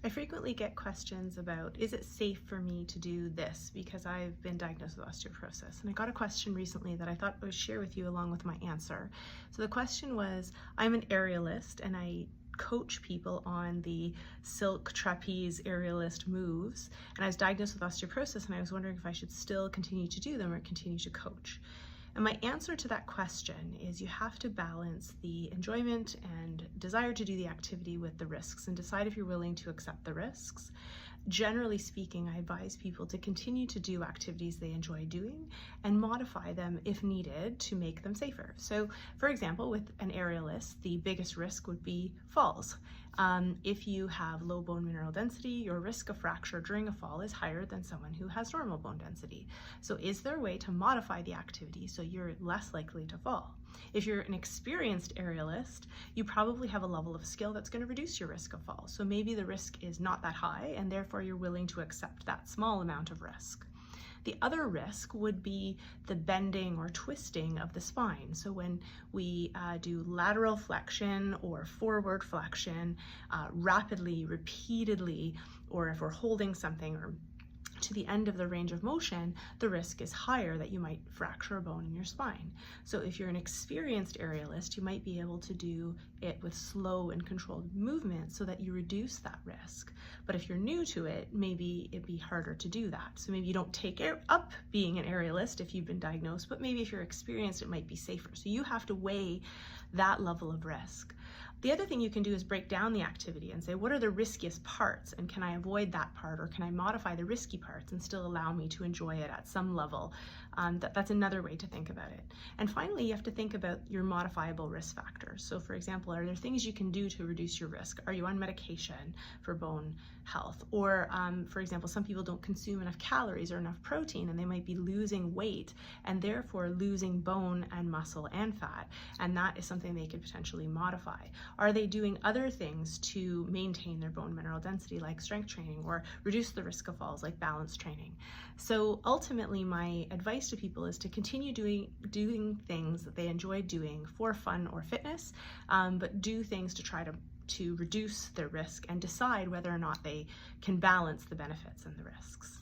I frequently get questions about, is it safe for me to do this because I've been diagnosed with osteoporosis? And I got a question recently that I thought I would share with you along with my answer. So the question was, I'm an aerialist and I coach people on the silk trapeze aerialist moves, and I was diagnosed with osteoporosis and I was wondering if I should still continue to do them or continue to coach. And my answer to that question is you have to balance the enjoyment and desire to do the activity with the risks and decide if you're willing to accept the risks. Generally speaking, I advise people to continue to do activities they enjoy doing and modify them if needed to make them safer. So, for example, with an aerialist, the biggest risk would be falls. If you have low bone mineral density, your risk of fracture during a fall is higher than someone who has normal bone density. So is there a way to modify the activity so you're less likely to fall? If you're an experienced aerialist, you probably have a level of skill that's going to reduce your risk of fall. So maybe the risk is not that high and therefore you're willing to accept that small amount of risk. The other risk would be the bending or twisting of the spine. So when we do lateral flexion or forward flexion rapidly, repeatedly, or if we're holding something or to the end of the range of motion, the risk is higher that you might fracture a bone in your spine. So if you're an experienced aerialist, you might be able to do it with slow and controlled movement so that you reduce that risk. But if you're new to it, maybe it'd be harder to do that. So maybe you don't take up being an aerialist if you've been diagnosed, but maybe if you're experienced, it might be safer. So you have to weigh that level of risk. The other thing you can do is break down the activity and say, what are the riskiest parts, and can I avoid that part, or can I modify the risky parts and still allow me to enjoy it at some level? That's another way to think about it. And finally, you have to think about your modifiable risk factors. So for example, are there things you can do to reduce your risk? Are you on medication for bone health? Or for example, some people don't consume enough calories or enough protein and they might be losing weight and therefore losing bone and muscle and fat, and that is something they could potentially modify. Are they doing other things to maintain their bone mineral density, like strength training, or reduce the risk of falls, like balance training? So ultimately, my advice to people is to continue doing things that they enjoy doing for fun or fitness, but do things to try to reduce their risk and decide whether or not they can balance the benefits and the risks.